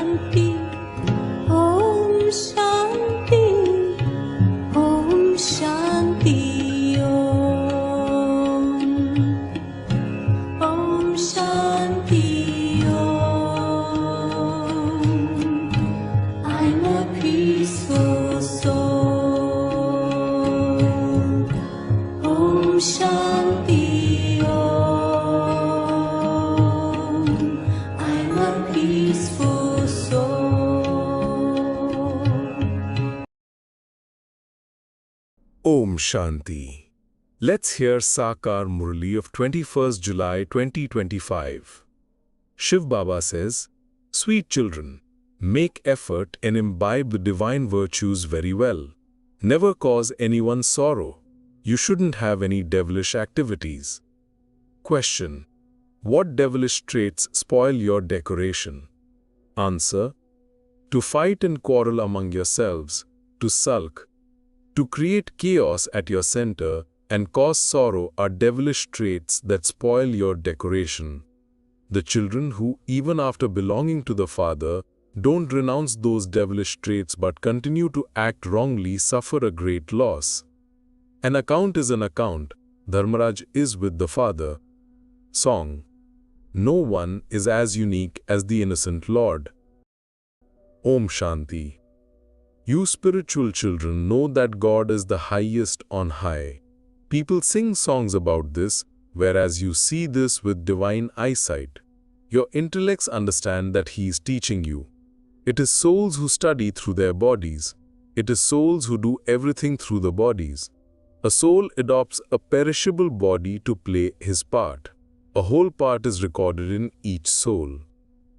Shanti, Om Shanti, Om Shanti, Om Shanti, I'm a peaceful soul. Om Shanti, I'm a peaceful soul. Om Shanti. Let's hear Sakar Murli of 21st July 2025. Shiv Baba says, "Sweet children, make effort and imbibe the divine virtues very well. Never cause anyone sorrow. You shouldn't have any devilish activities." Question: what devilish traits spoil your decoration? Answer: to fight and quarrel among yourselves, to sulk, to create chaos at your center and cause sorrow are devilish traits that spoil your decoration. The children who, even after belonging to the Father, don't renounce those devilish traits but continue to act wrongly suffer a great loss. An account is an account. Dharmaraj is with the Father. Song. No one is as unique as the innocent Lord. Om Shanti. You spiritual children know that God is the highest on high. People sing songs about this, whereas you see this with divine eyesight. Your intellects understand that He is teaching you. It is souls who study through their bodies. It is souls who do everything through the bodies. A soul adopts a perishable body to play his part. A whole part is recorded in each soul.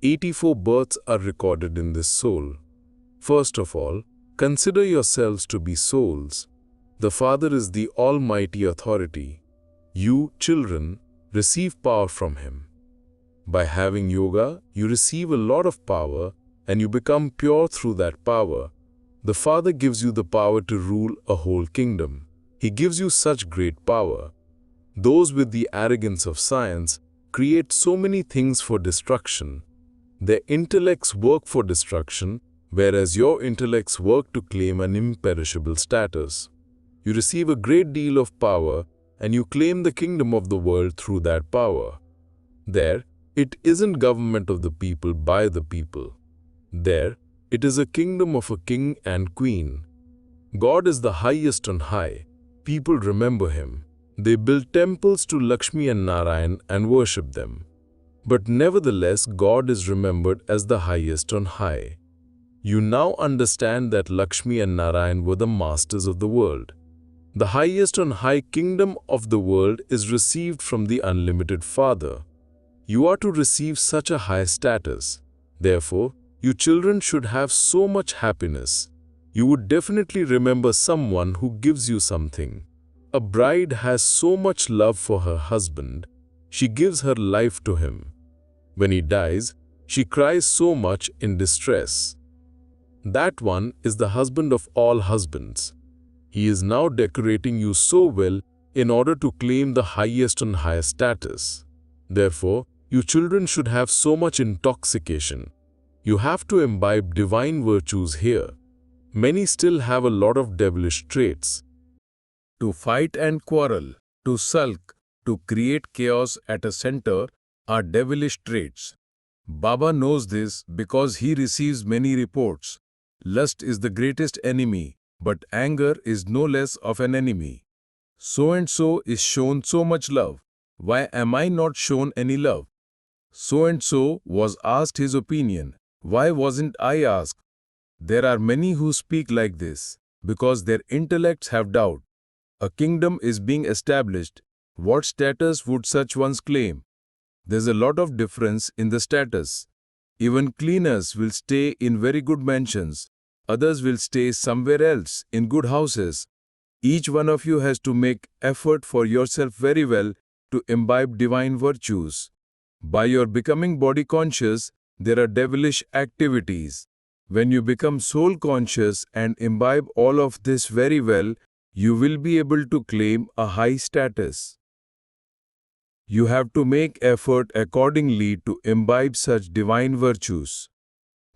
84 births are recorded in this soul. First of all, consider yourselves to be souls. The Father is the Almighty Authority. You, children, receive power from Him. By having yoga, you receive a lot of power and you become pure through that power. The Father gives you the power to rule a whole kingdom. He gives you such great power. Those with the arrogance of science create so many things for destruction. Their intellects work for destruction, whereas your intellects work to claim an imperishable status. You receive a great deal of power and you claim the kingdom of the world through that power. There, it isn't government of the people by the people. There, it is a kingdom of a king and queen. God is the highest on high. People remember Him. They build temples to Lakshmi and Narayan and worship them. But nevertheless, God is remembered as the highest on high. You now understand that Lakshmi and Narayan were the masters of the world. The highest on high kingdom of the world is received from the unlimited Father. You are to receive such a high status. Therefore, you children should have so much happiness. You would definitely remember someone who gives you something. A bride has so much love for her husband, she gives her life to him. When he dies, she cries so much in distress. That one is the husband of all husbands. He is now decorating you so well in order to claim the highest on high status. Therefore, you children should have so much intoxication. You have to imbibe divine virtues here. Many still have a lot of devilish traits. To fight and quarrel, to sulk, to create chaos at a center are devilish traits. Baba knows this because he receives many reports. Lust is the greatest enemy, but anger is no less of an enemy. So-and-so is shown so much love. Why am I not shown any love? So-and-so was asked his opinion. Why wasn't I asked? There are many who speak like this, because their intellects have doubt. A kingdom is being established. What status would such ones claim? There's a lot of difference in the status. Even cleaners will stay in very good mansions. Others will stay somewhere else in good houses. Each one of you has to make effort for yourself very well to imbibe divine virtues. By your becoming body conscious, there are devilish activities. When you become soul conscious and imbibe all of this very well, you will be able to claim a high status. You have to make effort accordingly to imbibe such divine virtues.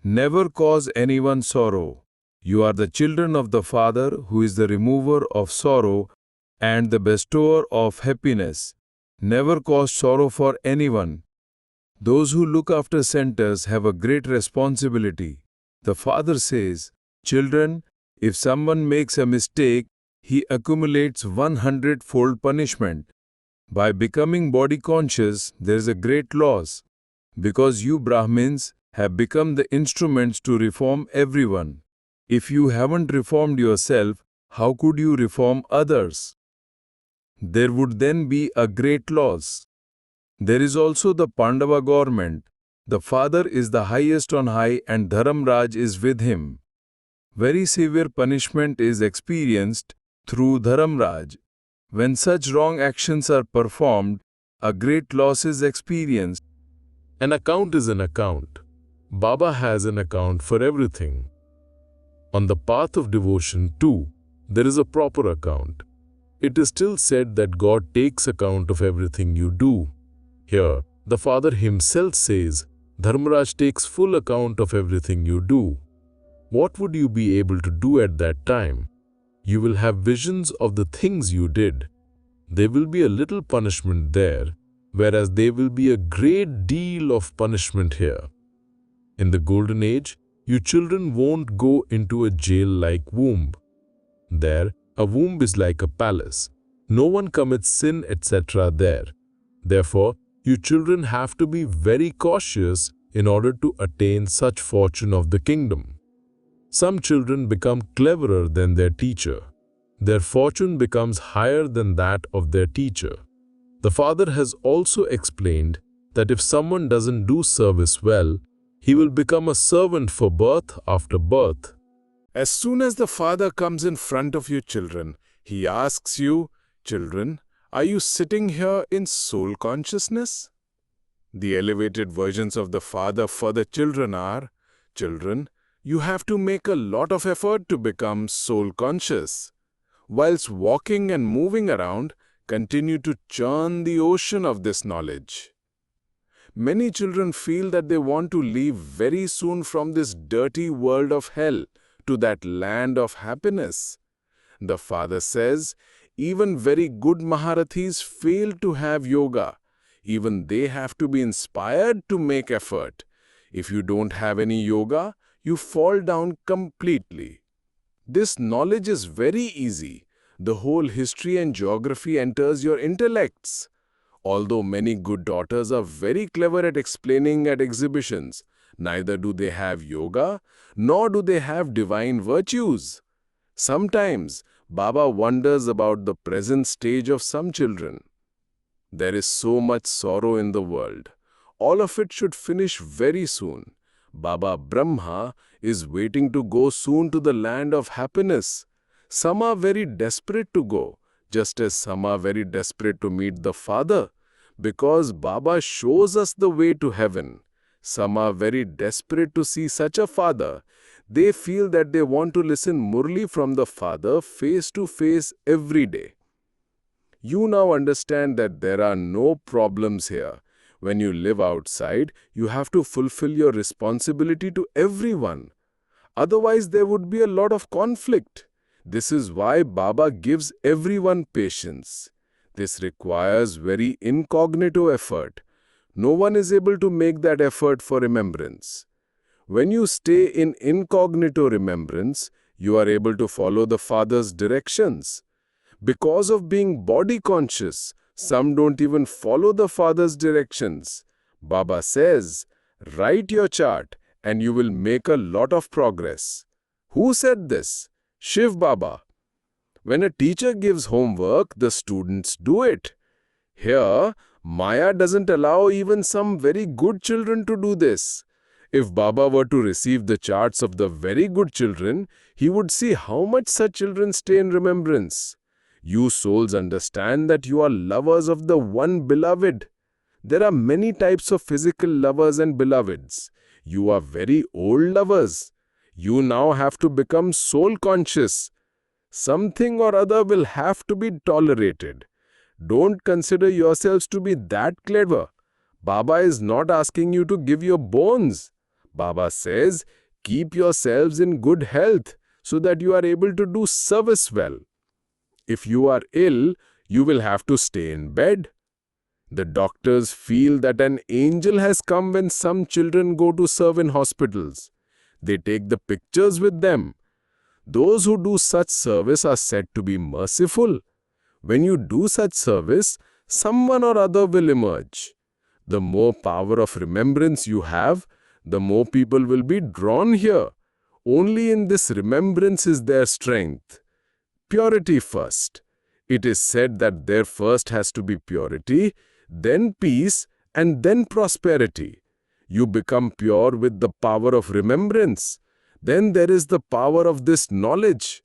Never cause anyone sorrow. You are the children of the Father, who is the remover of sorrow and the bestower of happiness. Never cause sorrow for anyone. Those who look after centers have a great responsibility. The Father says, "Children, if someone makes a mistake, he accumulates 100-fold punishment. By becoming body conscious, there is a great loss, because you Brahmins have become the instruments to reform everyone. If you haven't reformed yourself, how could you reform others? There would then be a great loss. There is also the Pandava government. The father is the highest on high and Dharamraj is with him. Very severe punishment is experienced through Dharamraj. When such wrong actions are performed, a great loss is experienced. An account is an account. Baba has an account for everything. On the path of devotion too, there is a proper account. It is still said that God takes account of everything you do. Here, the Father himself says, Dharmaraj takes full account of everything you do. What would you be able to do at that time? You will have visions of the things you did. There will be a little punishment there, whereas there will be a great deal of punishment here. In the golden age, you children won't go into a jail-like womb. There, a womb is like a palace. No one commits sin, etc. there. Therefore, you children have to be very cautious in order to attain such fortune of the kingdom. Some children become cleverer than their teacher. Their fortune becomes higher than that of their teacher. The Father has also explained that if someone doesn't do service well, he will become a servant for birth after birth. As soon as the Father comes in front of you children, he asks you, "Children, are you sitting here in soul consciousness?" The elevated versions of the Father for the children are, "Children, you have to make a lot of effort to become soul conscious. Whilst walking and moving around, continue to churn the ocean of this knowledge." Many children feel that they want to leave very soon from this dirty world of hell to that land of happiness. The Father says, even very good Maharathis fail to have yoga. Even they have to be inspired to make effort. If you don't have any yoga, you fall down completely. This knowledge is very easy. The whole history and geography enters your intellects. Although many good daughters are very clever at explaining at exhibitions, neither do they have yoga, nor do they have divine virtues. Sometimes, Baba wonders about the present stage of some children. There is so much sorrow in the world. All of it should finish very soon. Baba Brahma is waiting to go soon to the land of happiness. Some are very desperate to go, just as some are very desperate to meet the Father, because Baba shows us the way to heaven. Some are very desperate to see such a Father. They feel that they want to listen Murli from the Father face to face every day. You now understand that there are no problems here. When you live outside, you have to fulfill your responsibility to everyone. Otherwise, there would be a lot of conflict. This is why Baba gives everyone patience. This requires very incognito effort. No one is able to make that effort for remembrance. When you stay in incognito remembrance, you are able to follow the Father's directions. Because of being body conscious, some don't even follow the Father's directions. Baba says, write your chart and you will make a lot of progress. Who said this? Shiv Baba. When a teacher gives homework, the students do it. Here, Maya doesn't allow even some very good children to do this. If Baba were to receive the charts of the very good children, he would see how much such children stay in remembrance. You souls understand that you are lovers of the one beloved. There are many types of physical lovers and beloveds. You are very old lovers. You now have to become soul conscious. Something or other will have to be tolerated. Don't consider yourselves to be that clever. Baba is not asking you to give your bones. Baba says, keep yourselves in good health so that you are able to do service well. If you are ill, you will have to stay in bed. The doctors feel that an angel has come when some children go to serve in hospitals. They take the pictures with them. Those who do such service are said to be merciful. When you do such service, someone or other will emerge. The more power of remembrance you have, the more people will be drawn here. Only in this remembrance is their strength. Purity first. It is said that there first has to be purity, then peace, and then prosperity. You become pure with the power of remembrance. Then there is the power of this knowledge.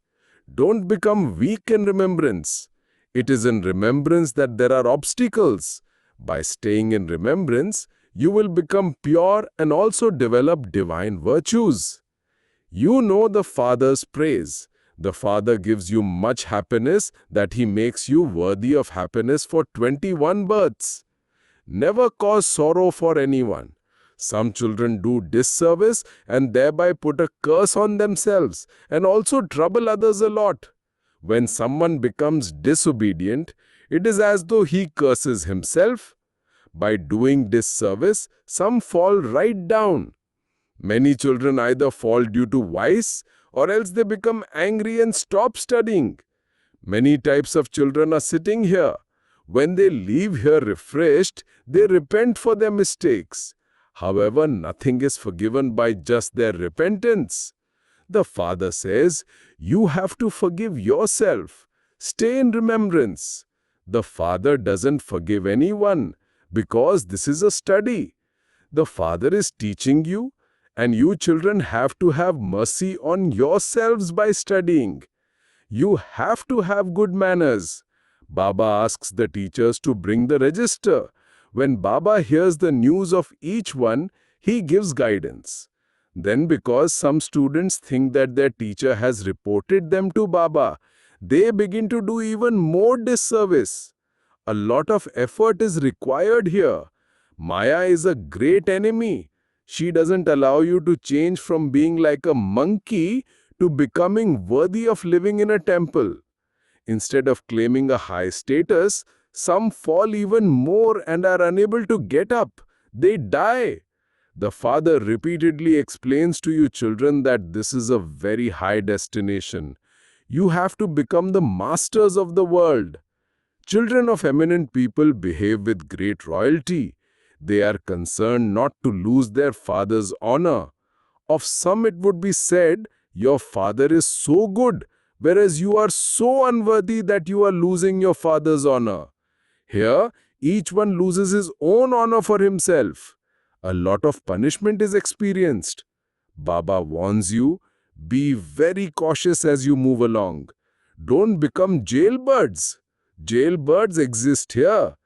Don't become weak in remembrance. It is in remembrance that there are obstacles. By staying in remembrance, you will become pure and also develop divine virtues. You know the Father's praise. The Father gives you much happiness that He makes you worthy of happiness for 21 births. Never cause sorrow for anyone. Some children do disservice and thereby put a curse on themselves and also trouble others a lot. When someone becomes disobedient, it is as though he curses himself. By doing disservice, some fall right down. Many children either fall due to vice or else they become angry and stop studying. Many types of children are sitting here. When they leave here refreshed, they repent for their mistakes. However, nothing is forgiven by just their repentance. The Father says, you have to forgive yourself. Stay in remembrance. The Father doesn't forgive anyone because this is a study. The Father is teaching you, and you children have to have mercy on yourselves by studying. You have to have good manners. Baba asks the teachers to bring the register. When Baba hears the news of each one, he gives guidance. Then because some students think that their teacher has reported them to Baba, they begin to do even more disservice. A lot of effort is required here. Maya is a great enemy. She doesn't allow you to change from being like a monkey to becoming worthy of living in a temple. Instead of claiming a high status, some fall even more and are unable to get up. They die. The Father repeatedly explains to you children that this is a very high destination. You have to become the masters of the world. Children of eminent people behave with great royalty. They are concerned not to lose their father's honor. Of some it would be said, your father is so good, whereas you are so unworthy that you are losing your father's honor. Here, each one loses his own honor for himself. A lot of punishment is experienced. Baba warns you, be very cautious as you move along. Don't become jailbirds. Jailbirds exist here.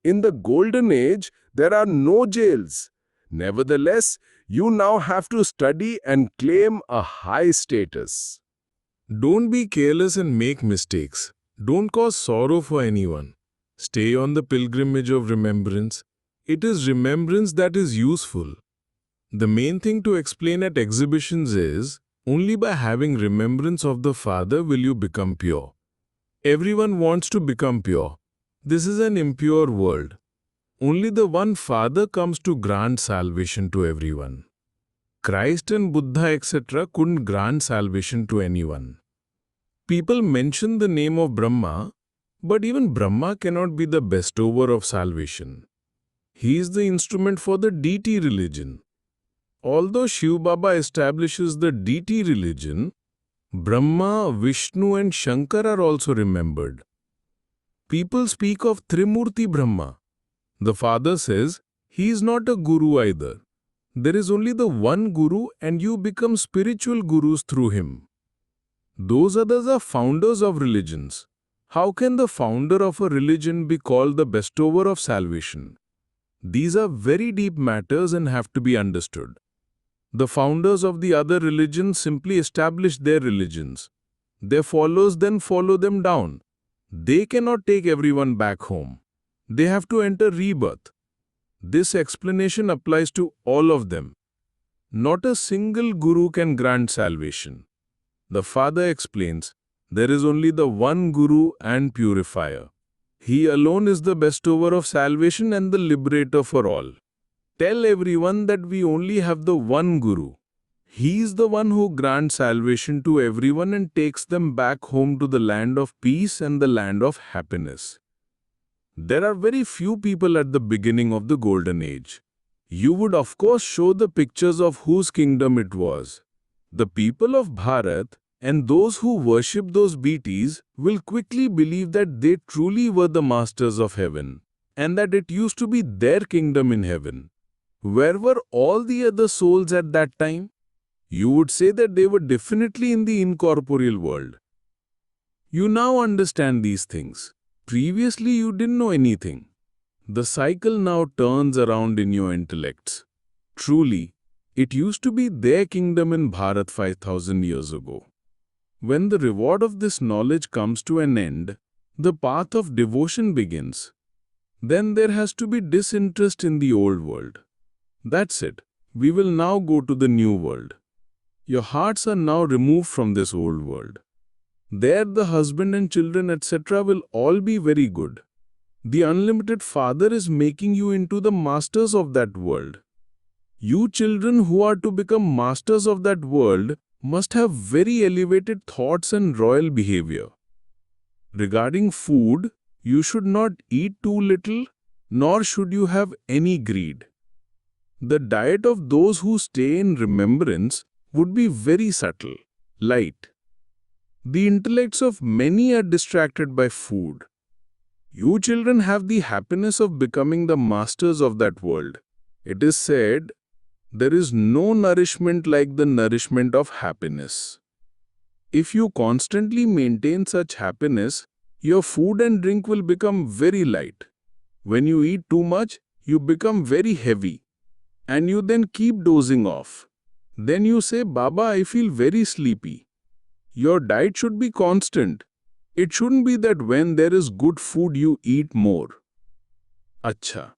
In the golden age, there are no jails. Nevertheless, you now have to study and claim a high status. Don't be careless and make mistakes. Don't cause sorrow for anyone. Stay on the pilgrimage of remembrance. It is remembrance that is useful. The main thing to explain at exhibitions is, only by having remembrance of the Father will you become pure. Everyone wants to become pure. This is an impure world. Only the one Father comes to grant salvation to everyone. Christ and Buddha etc. couldn't grant salvation to anyone. People mention the name of Brahma, but even Brahma cannot be the bestower of salvation. He is the instrument for the deity religion. Although Shiv Baba establishes the deity religion, Brahma, Vishnu and Shankar are also remembered. People speak of Trimurti Brahma. The Father says, he is not a guru either. There is only the one guru and you become spiritual gurus through him. Those others are founders of religions. How can the founder of a religion be called the bestower of salvation? These are very deep matters and have to be understood. The founders of the other religions simply establish their religions. Their followers then follow them down. They cannot take everyone back home. They have to enter rebirth. This explanation applies to all of them. Not a single guru can grant salvation. The Father explains, there is only the one Guru and purifier. He alone is the bestower of salvation and the liberator for all. Tell everyone that we only have the one Guru. He is the one who grants salvation to everyone and takes them back home to the land of peace and the land of happiness. There are very few people at the beginning of the Golden Age. You would of course show the pictures of whose kingdom it was. The people of Bharat and those who worship those deities will quickly believe that they truly were the masters of heaven and that it used to be their kingdom in heaven. Where were all the other souls at that time? You would say that they were definitely in the incorporeal world. You now understand these things. Previously you didn't know anything. The cycle now turns around in your intellects. Truly, it used to be their kingdom in Bharat 5,000 years ago. When the reward of this knowledge comes to an end, the path of devotion begins. Then there has to be disinterest in the old world. That's it. We will now go to the new world. Your hearts are now removed from this old world. There the husband and children etc. will all be very good. The unlimited Father is making you into the masters of that world. You children who are to become masters of that world must have very elevated thoughts and royal behavior. Regarding food, you should not eat too little, nor should you have any greed. The diet of those who stay in remembrance would be very subtle, light. The intellects of many are distracted by food. You children have the happiness of becoming the masters of that world. It is said, there is no nourishment like the nourishment of happiness. If you constantly maintain such happiness, your food and drink will become very light. When you eat too much, you become very heavy. And you then keep dozing off. Then you say, Baba, I feel very sleepy. Your diet should be constant. It shouldn't be that when there is good food you eat more. Acha.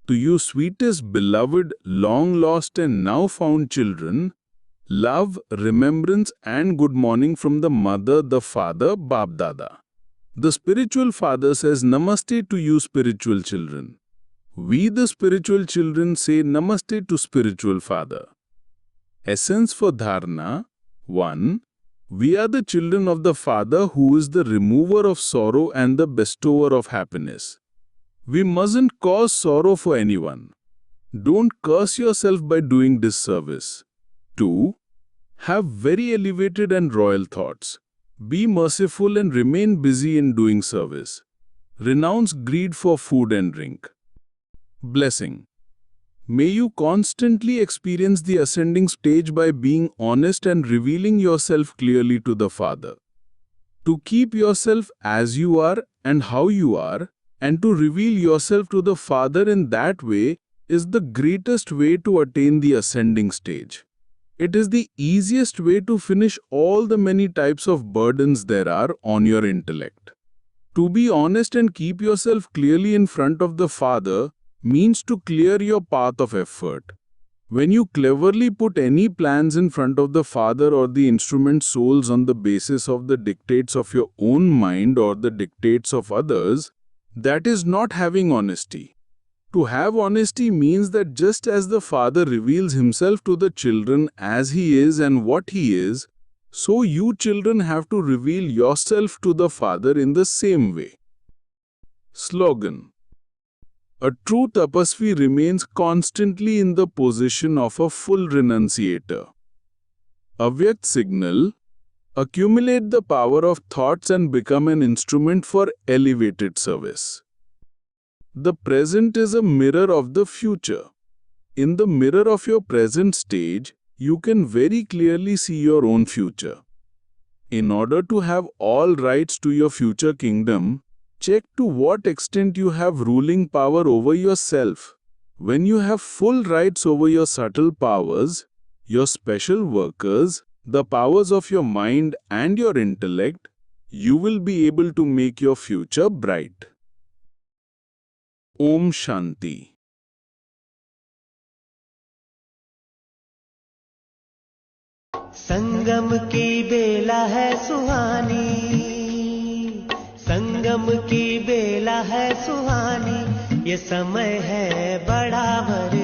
To you sweetest beloved, long lost and now found children, love, remembrance and good morning from the mother, the father, Bap Dada. The spiritual father says Namaste to you spiritual children. We the spiritual children say Namaste to spiritual father. Essence for Dharana 1. We are the children of the Father who is the remover of sorrow and the bestower of happiness. We mustn't cause sorrow for anyone. Don't curse yourself by doing disservice. 2. Have very elevated and royal thoughts. Be merciful and remain busy in doing service. Renounce greed for food and drink. Blessing. May you constantly experience the ascending stage by being honest and revealing yourself clearly to the Father. To keep yourself as you are and how you are, and to reveal yourself to the Father in that way is the greatest way to attain the ascending stage. It is the easiest way to finish all the many types of burdens there are on your intellect. To be honest and keep yourself clearly in front of the Father means to clear your path of effort. When you cleverly put any plans in front of the Father or the instrument souls on the basis of the dictates of your own mind or the dictates of others, that is not having honesty. To have honesty means that just as the Father reveals himself to the children as he is and what he is, so you children have to reveal yourself to the Father in the same way. Slogan. A true tapasvi remains constantly in the position of a full renunciator. Avyakt signal. Accumulate the power of thoughts and become an instrument for elevated service. The present is a mirror of the future. In the mirror of your present stage, you can very clearly see your own future. In order to have all rights to your future kingdom, check to what extent you have ruling power over yourself. When you have full rights over your subtle powers, your special workers, the powers of your mind and your intellect, you will be able to make your future bright. Om Shanti. संगम की बेला है सुहानी, संगम की बेला है सुहानी, ये समय है बड़ा वरदानी।